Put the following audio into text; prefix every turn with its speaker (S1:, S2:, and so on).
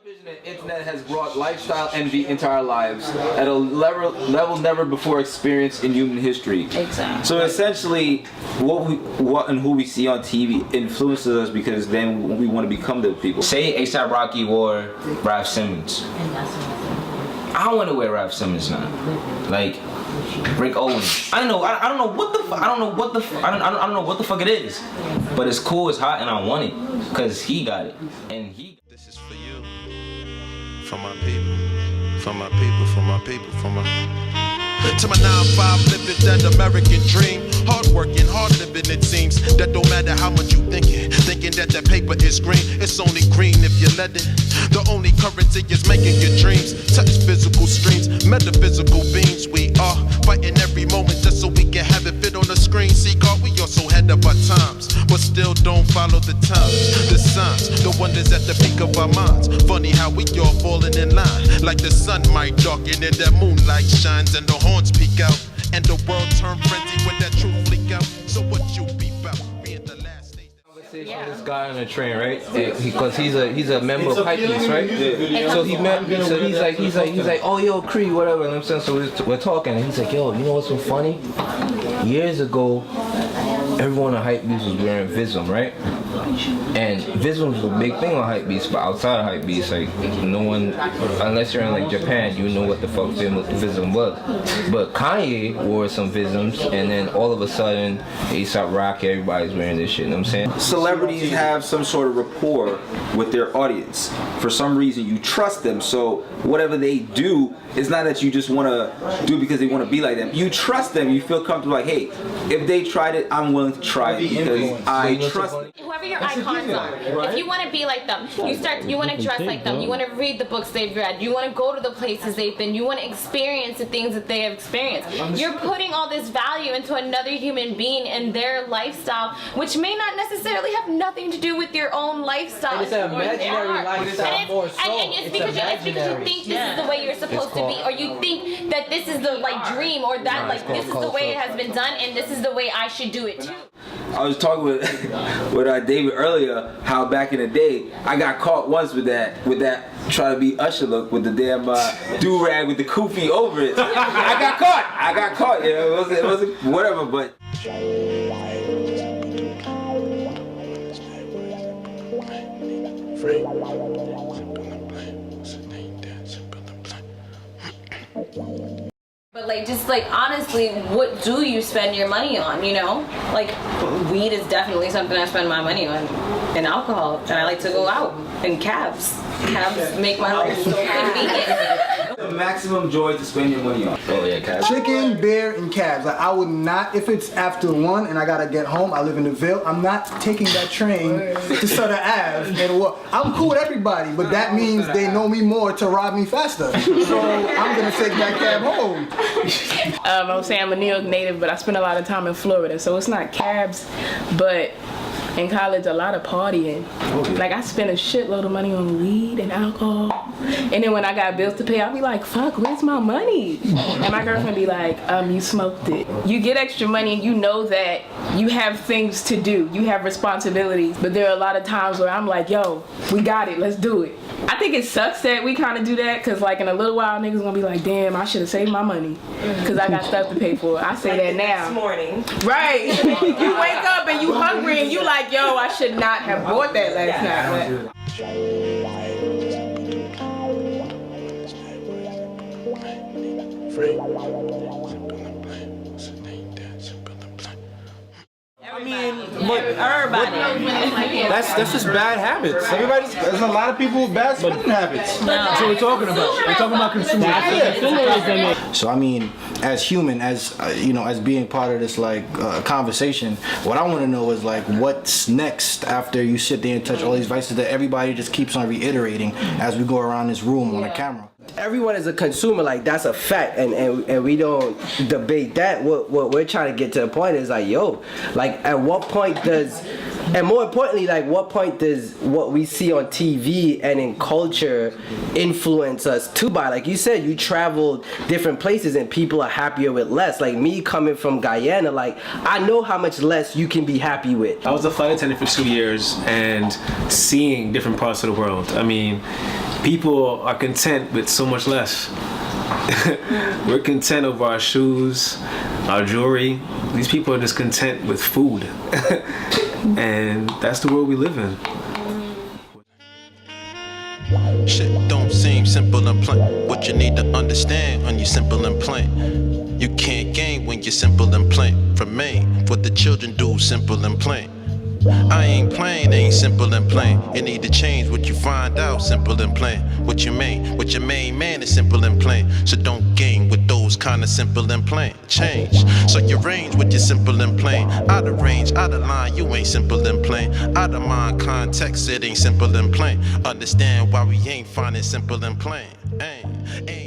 S1: Television and internet has brought lifestyle envy into our lives at a level never before experienced in human history.
S2: Exactly.
S1: So essentially, what and who we see on TV influences us because then we want to become those people.
S3: Say A$AP Rocky wore Ralph Simmons. I don't want to wear Ralph Simmons now. Like Rick Owens. I don't know what the fuck it is. But it's cool, it's hot, and I want it because he got it, and he.
S4: This is for you, for my people, for my people, for my people, for my. To my 9-5 living that American dream. Hard working, hard living it seems. That don't matter how much you thinking that the paper is green. It's only green if you let it. The only currency is making your dreams touch physical streams, metaphysical beings. We are fighting every moment just so we can have it fit on the screen. See, God, we also head of our times, but still don't follow the times. The signs, the wonders at the peak of our minds. Funny how we all falling in line, like the sun might darken and that moonlight shines and the horns peek out, and the world turn frenzy when that truth leak out. So what you be about? Being the last stage.
S1: Yeah. This guy on the train, right? Because he's a member of Hype Beast, right? Yeah. So he's like, oh yo, Cree, whatever. And I'm saying, so we're talking, and he's like, yo, you know what's so funny? Years ago, everyone on Hype Beast was wearing Vism, right? And Vism was a big thing on Hype Beast, but outside of Hype Beast, like no one, unless you're in like Japan, you know what the fuck Vism was. But Kanye wore some Visms, and then all of a sudden, A$AP Rocky, everybody's wearing this shit. You know what I'm saying? Celebrities have some sort of rapport with their audience. For some reason, you trust them, so whatever they do, it's not that you just want to do it because they want to be like them. You trust them. You feel comfortable. Like, hey, if they tried it, I'm willing to try it because I trust them.
S2: Whoever your icons are, if you want to be like them, you want to dress like them, you want to read the books they've read, you want to go to the places they've been, you want to experience the things that they have experienced. You're putting all this value into another human being and their lifestyle, which may not necessarily have nothing to do with your own lifestyle.
S5: It's an imaginary lifestyle more so.
S2: And it's because you think this is the way you're supposed to be, or you think that this is the dream, or that this is the way it has been done, and this is the way I should do it too.
S1: I was talking with David earlier how back in the day I got caught once with that trying to be Usher look with the damn do-rag with the kufi over it. I got caught. Yeah, it wasn't whatever, but.
S2: But just honestly, what do you spend your money on, you know? Like, weed is definitely something I spend my money on, and alcohol, and I like to go out, and cabs. Cabs make my life so convenient.
S1: The maximum joy to spend your money on.
S3: Oh yeah, cabs.
S5: Chicken, beer, and cabs. Like, I would not, if it's after 1 and I gotta get home, I live in the Ville, I'm not taking that train to Sutter Ave and walk. I'm cool with everybody, but that means they know me more to rob me faster. So I'm gonna take that cab home.
S6: I would say I'm a New York native, but I spend a lot of time in Florida, so it's not cabs, but in college, a lot of partying. Like, I spent a shitload of money on weed and alcohol. And then when I got bills to pay, I'll be like, fuck, where's my money? And my girlfriend be like, you smoked it. You get extra money and you know that you have things to do. You have responsibilities. But there are a lot of times where I'm like, yo, we got it, let's do it. I think it sucks that we kind of do that, because in a little while, niggas gonna be like, damn, I should have saved my money, because I got stuff to pay for. I say that now.
S7: Next morning.
S6: Right. You wake up and you hungry and you like, yo, I should not have bought that last night.
S8: I mean, that's just bad habits. There's a lot of people with bad spending habits.
S5: That's what we're talking about. We're talking about consumerism. So I mean, as human, as as being part of this conversation, what I want to know is what's next after you sit there and touch all these vices that everybody just keeps on reiterating as we go around this room on the camera.
S7: Everyone is a consumer, that's a fact, and we don't debate that. What we're trying to get to the point is at what point does, and more importantly, what point does what we see on TV and in culture influence us to buy? Like you said, you traveled different places and people are happier with less. Like me coming from Guyana, I know how much less you can be happy with.
S9: I was a flight attendant for 2 years and seeing different parts of the world. I mean, people are content with so much less. We're content over our shoes, our jewelry. These people are just content with food. And that's the world we live in.
S4: Shit don't seem simple and plain. What you need to understand when you're simple and plain. You can't gain when you're simple and plain. Remain what the children do, simple and plain. I ain't plain, ain't simple and plain. You need to change what you find out, simple and plain. What your main man is simple and plain. So don't game with those kind of simple and plain. Change, so you range with your simple and plain. Out of range, out of line, you ain't simple and plain. Out of mind, context, it ain't simple and plain. Understand why we ain't finding simple and plain. Ain't